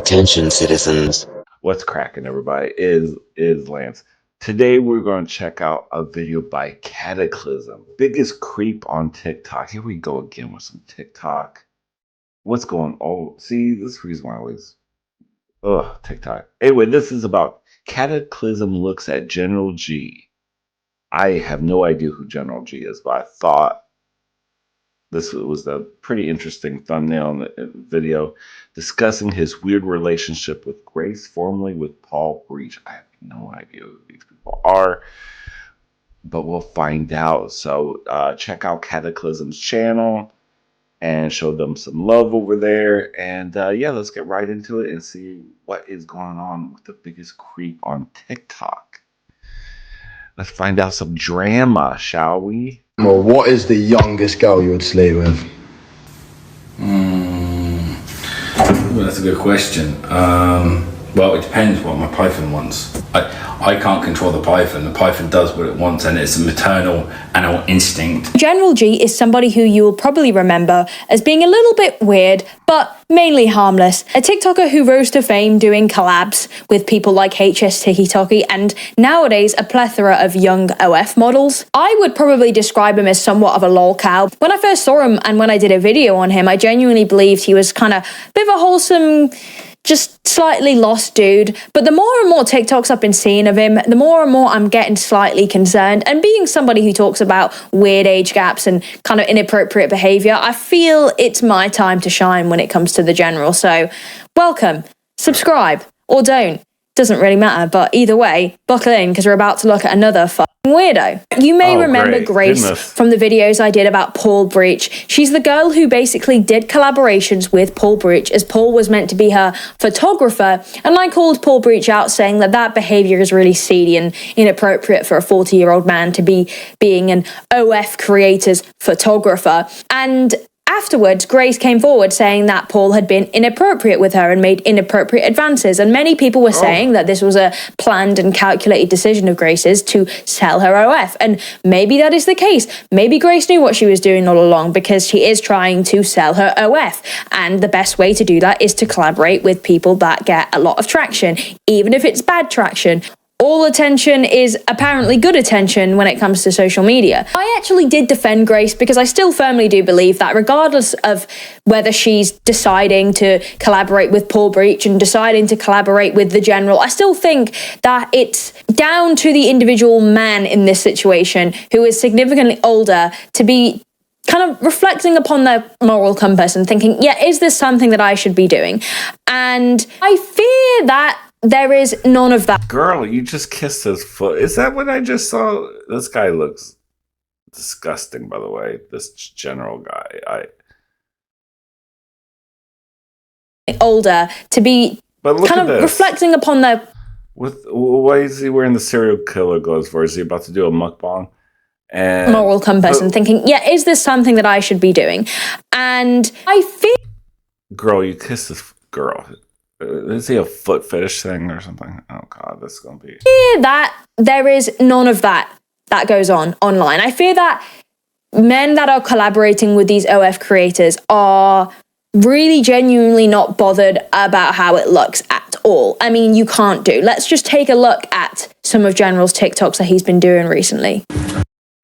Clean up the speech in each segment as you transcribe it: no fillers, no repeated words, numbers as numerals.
Attention, citizens. What's cracking, everybody? Is Lance. Today we're going to check out a video by Cataclysm, biggest creep on TikTok. Here we go again with some TikTok. What's going on? Oh, see, this is the reason why I always TikTok. Anyway, this is about Cataclysm looks at General G. I have no idea who General G is, but I thought this was a pretty interesting thumbnail in the video discussing his weird relationship with Grace, formerly with Paul Breach. I have no idea who these people are, but we'll find out. So check out Cataclysm's channel and show them some love over there. And yeah, let's get right into it and see what is going on with the biggest creep on TikTok. Let's find out some drama, shall we? Well, what is the youngest girl you would sleep with? Well, that's a good question. Well, it depends what my python wants. I can't control the python. The python does what it wants, and it's a maternal animal instinct. General G is somebody who you will probably remember as being a little bit weird, but mainly harmless. A TikToker who rose to fame doing collabs with people like HS Tiki and nowadays a plethora of young OF models. I would probably describe him as somewhat of a lol cow. When I first saw him and when I did a video on him, I genuinely believed he was kind of a bit of a wholesome, just slightly lost dude. But the more and more TikToks I've been seeing of him, the more and more I'm getting slightly concerned. And being somebody who talks about weird age gaps and kind of inappropriate behavior, I feel it's my time to shine when it comes to the general. So welcome, subscribe, or don't. Doesn't really matter, but either way, buckle in because we're about to look at another fucking weirdo. You may remember Grace from the videos I did about Paul Breach. She's the girl who basically did collaborations with Paul Breach as Paul was meant to be her photographer, and I called Paul Breach out saying that behavior is really seedy and inappropriate for a 40-year-old man to be being an OF creator's photographer. And afterwards, Grace came forward saying that Paul had been inappropriate with her and made inappropriate advances, and many people were saying that this was a planned and calculated decision of Grace's to sell her OF, and maybe that is the case. Maybe Grace knew what she was doing all along because she is trying to sell her OF, and the best way to do that is to collaborate with people that get a lot of traction, even if it's bad traction. All attention is apparently good attention when it comes to social media. I actually did defend Grace because I still firmly do believe that regardless of whether she's deciding to collaborate with Paul Breach and deciding to collaborate with the general, I still think that it's down to the individual man in this situation who is significantly older to be kind of reflecting upon their moral compass and thinking, yeah, is this something that I should be doing? And I fear that there is none of that. Girl, you just kissed his foot. Is that what I just saw? This guy looks disgusting, by the way. This general guy. Older to be kind of reflecting upon their... Why is he wearing the serial killer gloves for? Is he about to do a mukbang? And moral compass and thinking, yeah, is this something that I should be doing? And I feel... Girl, you kissed this girl. Is he a foot fetish thing or something? Oh God, this is gonna be... I fear that there is none of that goes on online. I fear that men that are collaborating with these OF creators are really genuinely not bothered about how it looks at all. I mean, you can't do. Let's just take a look at some of General's TikToks that he's been doing recently.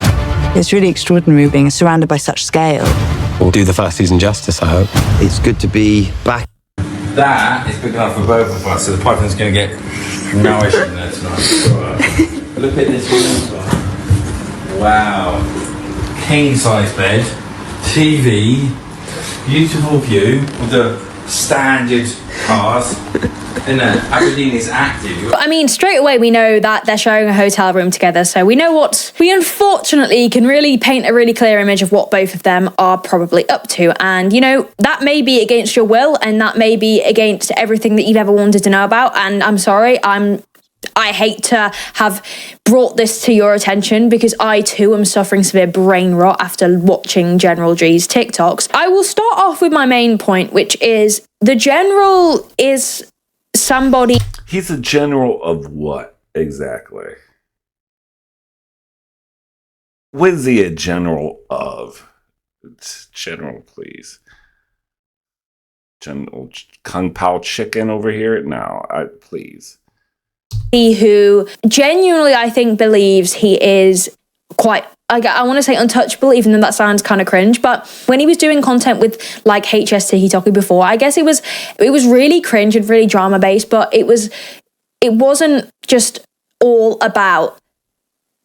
It's really extraordinary being surrounded by such scale. We'll do the first season justice, I hope. It's good to be back. That is big enough for both of us, so the python's going to get nourished in there tonight. Look at this room. Wow. King-size bed, TV, beautiful view with the standard cars. And Aberdeen is active. I mean, straight away we know that they're sharing a hotel room together, so we know we unfortunately can really paint a really clear image of what both of them are probably up to. And, you know, that may be against your will and that may be against everything that you've ever wanted to know about. And I'm sorry, I hate to have brought this to your attention because I too am suffering severe brain rot after watching General G's TikToks. I will start off with my main point, which is the general is somebody... He's a general of what exactly? What is he a general of? General, please. Kung Pao chicken over here. No, please. He who genuinely, I think, believes he is quite, I want to say untouchable, even though that sounds kind of cringe. But when he was doing content with like HS TikTok before, I guess it was really cringe and really drama based, but it wasn't just all about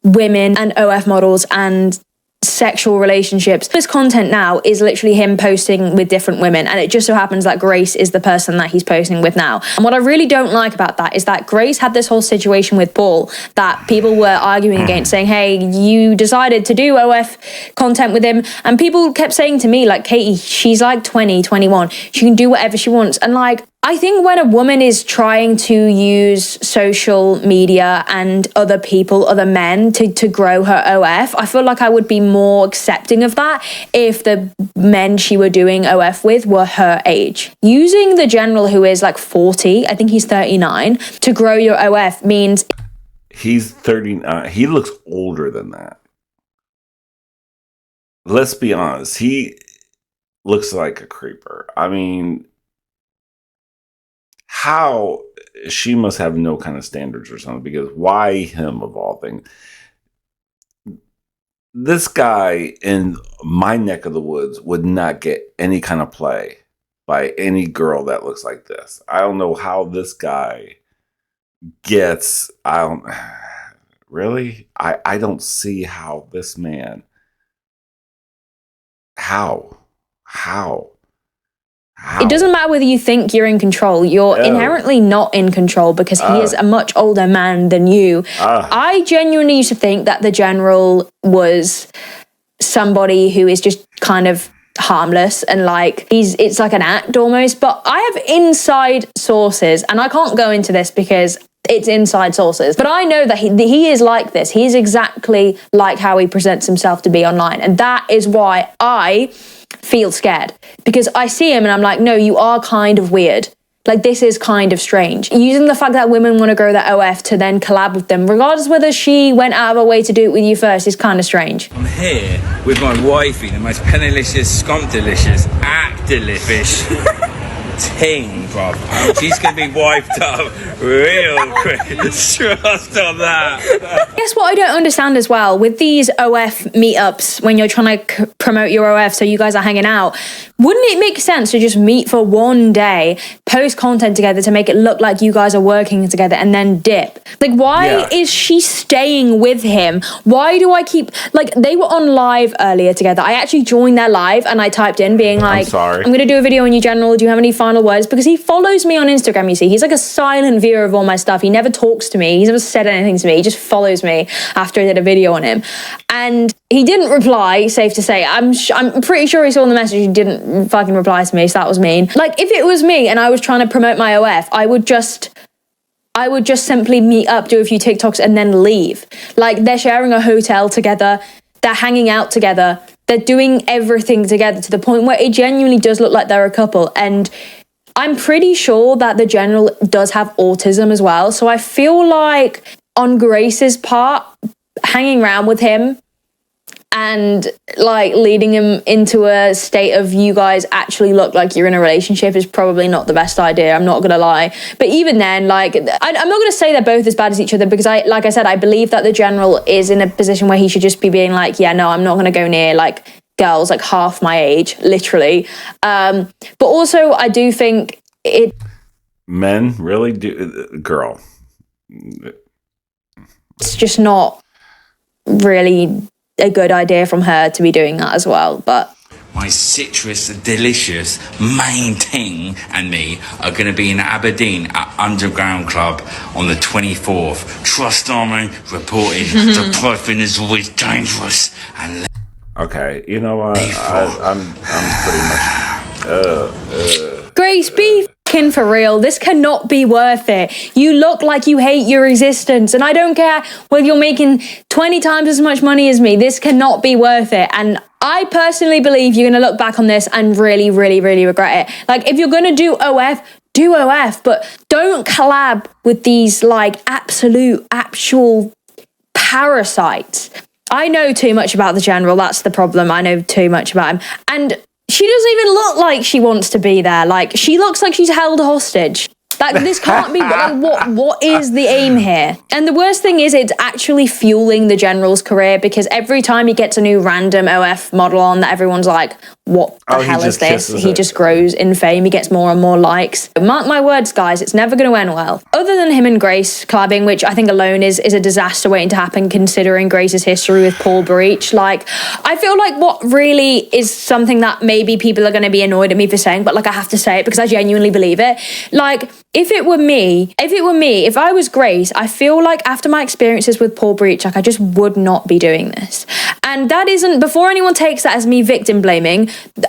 women and OF models and sexual relationships. His content now is literally him posting with different women, and it just so happens that Grace is the person that he's posting with now. And what I really don't like about that is that Grace had this whole situation with Paul that people were arguing against, saying, hey, you decided to do OF content with him, and people kept saying to me, like, Katie, she's like 20, 21, she can do whatever she wants. And like, I think when a woman is trying to use social media and other people, other men to grow her OF, I feel like I would be more accepting of that if the men she were doing OF with were her age. Using the general who is like 40, I think he's 39, to grow your OF means... He's 39. He looks older than that. Let's be honest. He looks like a creeper. I mean... How she must have no kind of standards or something, because why him of all things? This guy in my neck of the woods would not get any kind of play by any girl that looks like this. I don't know how this guy gets, really? I don't see how this man, how? It doesn't matter whether you think you're in control. You're inherently not in control because he is a much older man than you. I genuinely used to think that the general was somebody who is just kind of harmless and like it's like an act almost. But I have inside sources, and I can't go into this because it's inside sources, but I know that he is like this. He is exactly like how he presents himself to be online. And that is why I feel scared, because I see him and I'm like, no, you are kind of weird. Like, this is kind of strange. Using the fact that women want to grow their OF to then collab with them, regardless whether she went out of her way to do it with you first, is kind of strange. I'm here with my wifey, the most pennilicious, scomp-delicious, act-delicious ting, bruv. She's going to be wiped up real quick. Trust on that. Guess what I don't understand as well, with these OF meetups, when you're trying to promote your OF so you guys are hanging out, wouldn't it make sense to just meet for one day, post content together to make it look like you guys are working together, and then dip? Like, why is she staying with him? Why do I keep... Like, they were on live earlier together. I actually joined their live and I typed in being like, I'm going to do a video on you, General. Do you have any final words? Because he follows me on Instagram, you see. He's like a silent viewer of all my stuff. He never talks to me. He's never said anything to me. He just follows me after I did a video on him. And he didn't reply, safe to say. I'm pretty sure he saw the message. He didn't fucking reply to me, so that was mean. Like, if it was me and I was trying to promote my OF, I would just simply meet up, do a few TikToks, and then leave. Like, they're sharing a hotel together. They're hanging out together. They're doing everything together to the point where it genuinely does look like they're a couple. And I'm pretty sure that the general does have autism as well. So I feel like on Grace's part, hanging around with him and like leading him into a state of you guys actually look like you're in a relationship is probably not the best idea. I'm not going to lie. But even then, like, I'm not going to say they're both as bad as each other, because like I said, I believe that the general is in a position where he should just be being like, yeah, no, I'm not going to go near like girls like half my age, literally. But also I do think men really do, girl, it's just not really a good idea from her to be doing that as well. But my citrus delicious main ting and me are going to be in Aberdeen at Underground Club on the 24th. Trust on me, reported. The puffin is always dangerous. And okay, you know what? I'm pretty much. Grace, be f***ing for real. This cannot be worth it. You look like you hate your existence, and I don't care whether you're making 20 times as much money as me. This cannot be worth it. And I personally believe you're going to look back on this and really, really, really regret it. Like, if you're going to do OF, but don't collab with these like actual parasites. I know too much about the general. That's the problem. I know too much about him. And She doesn't even look like she wants to be there. Like, she looks like she's held hostage. Like, this can't be, like, what is the aim here? And the worst thing is it's actually fueling the general's career, because every time he gets a new random OF model on that everyone's like, what the hell is this? He just grows in fame. He gets more and more likes. Mark my words, guys, it's never going to end well. Other than him and Grace collabing, which I think alone is a disaster waiting to happen, considering Grace's history with Paul Breach. Like, I feel like what really is something that maybe people are going to be annoyed at me for saying, but like, I have to say it because I genuinely believe it. Like, if it were me, if I was Grace, I feel like after my experiences with Paul Breach, like, I just would not be doing this. And that isn't, before anyone takes that as me victim blaming,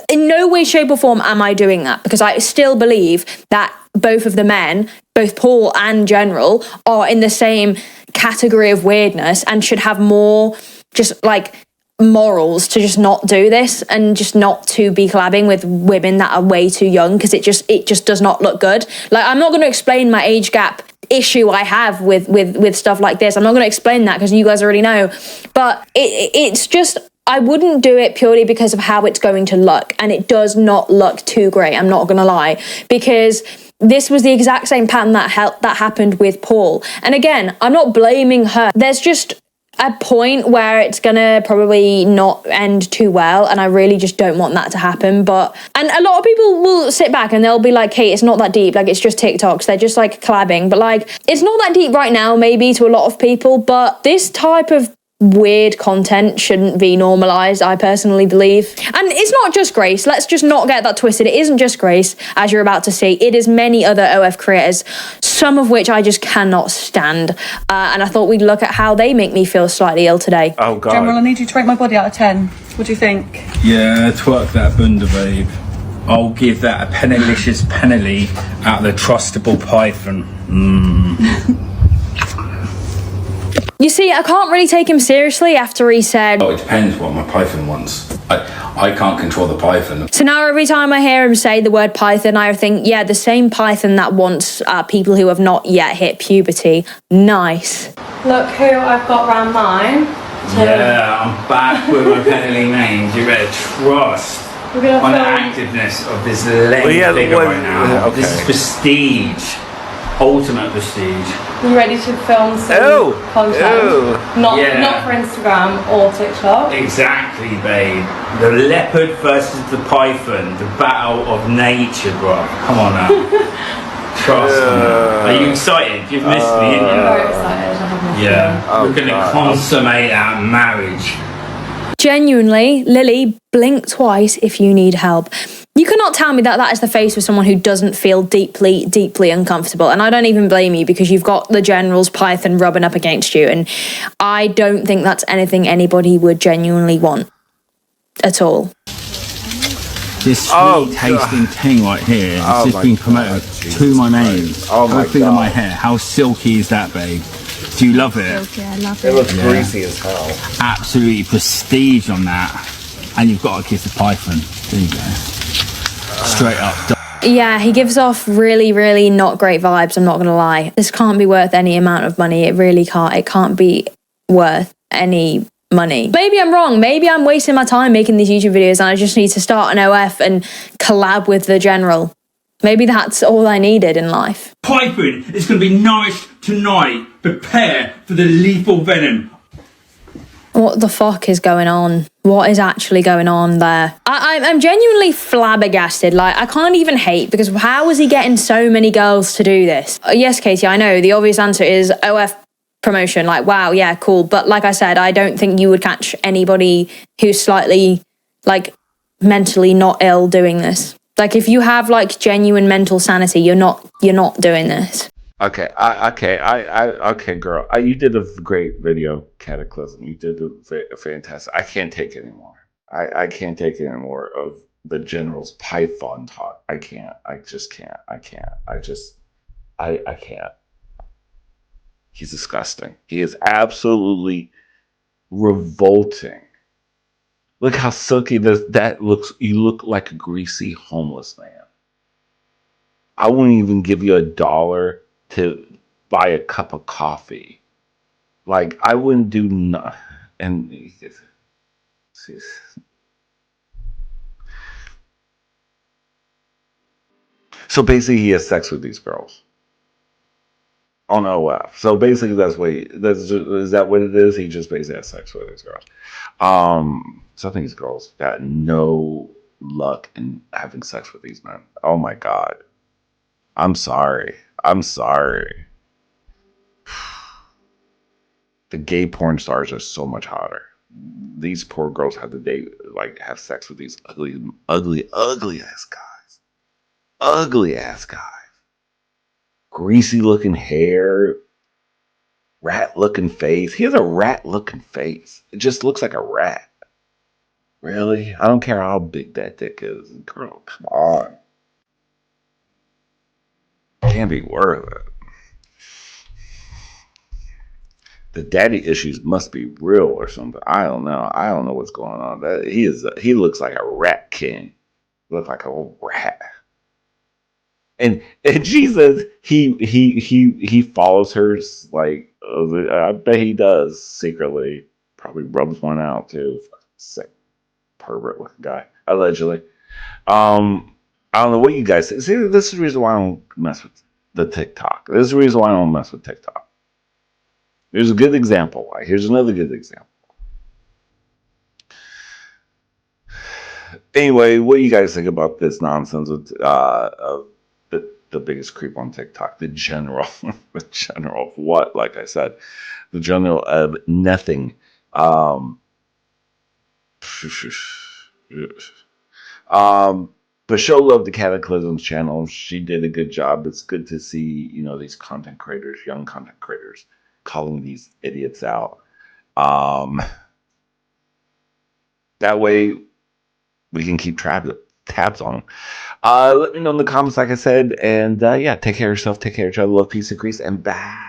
in no way, shape or form am I doing that, because I still believe that both of the men, both Paul and General, are in the same category of weirdness and should have more just like morals to just not do this and just not to be collabing with women that are way too young, because it just does not look good. Like, I'm not going to explain my age gap issue I have with stuff like this. I'm not going to explain that because you guys already know, but it's just, I wouldn't do it purely because of how it's going to look, and it does not look too great, I'm not going to lie, because this was the exact same pattern that happened with Paul. And again, I'm not blaming her. There's just a point where it's gonna probably not end too well, and I really just don't want that to happen. And a lot of people will sit back and they'll be like, hey, it's not that deep, like, it's just TikToks, they're just like collabing. But like, it's not that deep right now, maybe to a lot of people, but this type of weird content shouldn't be normalized, I personally believe. And it's not just Grace, let's just not get that twisted. It isn't just Grace, as you're about to see. It is many other OF creators, some of which I just cannot stand. And I thought we'd look at how they make me feel slightly ill today. Oh god. General, I need you to rate my body out of 10. What do you think? Yeah, twerk that bunda, babe. I'll give that a pennilicious penny out of the trustable python. You see, I can't really take him seriously after he said, Oh, it depends what my python wants. I can't control the python. so now every time I hear him say the word python, I think, yeah, the same python that wants people who have not yet hit puberty. Nice. Look who I've got round mine. Yeah, I'm back with my penny names. You better trust We're gonna on the film. activeness of this leg figure right now. okay. This is prestige. Ultimate prestige. You ready to film some content? Not for Instagram or TikTok. Exactly, babe. The leopard versus the python. The battle of nature, bro. Come on now. Trust me. Are you excited? You've missed me, I'm didn't very excited. I have missed you? We're gonna consummate our marriage. Genuinely, Lily, blink twice if you need help. You cannot tell me that that is the face of someone who doesn't feel deeply, deeply uncomfortable. And I don't even blame you, because you've got the General's python rubbing up against you. And I don't think that's anything anybody would genuinely want at all. This sweet tasting thing right here has just been promoted to my name. Oh my Feel on God. my hair. How silky is that, babe? Do you love it? Okay, I love It looks greasy as hell. Absolutely prestige on that. And you've got to kiss the python. There you go. Straight up. Yeah, he gives off really, really not great vibes, I'm not going to lie. This can't be worth any amount of money. It really can't. It can't be worth any money. Maybe I'm wrong. Maybe I'm wasting my time making these YouTube videos and I just need to start an OF and collab with the General. Maybe that's all I needed in life. Python is going to be nourished tonight. Prepare for the lethal venom. What the fuck is going on? What is actually going on there? I'm genuinely flabbergasted. Like, I can't even hate, because how is he getting so many girls to do this? Yes, Katie, I know. The obvious answer is OF promotion. Like, wow, yeah, cool. But like I said, I don't think you would catch anybody who's slightly, like, mentally not ill doing this. Like, if you have, like, genuine mental sanity, you're not doing this. Okay, okay, girl. You did a great video, Cataclysm. You did a fantastic. I can't take it anymore. I can't take it anymore of the General's Python talk. I can't. I just can't. I can't. I can't. He's disgusting. He is absolutely revolting. Look how silky that looks. You look like a greasy homeless man. I wouldn't even give you $1 to buy a cup of coffee. Like, I wouldn't do nothing. And So basically, he has sex with these girls on OF. So basically, is that what it is? He just basically has sex with these girls. So I think these girls got no luck in having sex with these men. Oh my God. I'm sorry. I'm sorry. The gay porn stars are so much hotter. These poor girls have to date, like, have sex with these ugly, ugly, ugly ass guys. Ugly ass guys. Greasy looking hair. Rat looking face. He has a rat looking face. It just looks like a rat. Really? I don't care how big that dick is. Girl, come on. Can't be worth it. The daddy issues must be real or something. I don't know. I don't know what's going on. He looks like a rat king. Looks like a rat. And Jesus, he follows her like I bet he does secretly. Probably rubs one out too. Sick pervert looking guy, allegedly. I don't know what you guys say. See, this is the reason why I don't mess with the TikTok. This is the reason why I don't mess with TikTok. Here's a good example. Why? Here's another good example. Anyway, what do you guys think about this nonsense with the biggest creep on TikTok? The general, the general of what? Like I said, the general of nothing. But show love to Cataclysm's channel. She did a good job. It's good to see, these content creators, young content creators, calling these idiots out. That way we can keep tabs on them. Let me know in the comments, like I said, and yeah, take care of yourself, take care of each other, love, peace, and grease, and bye.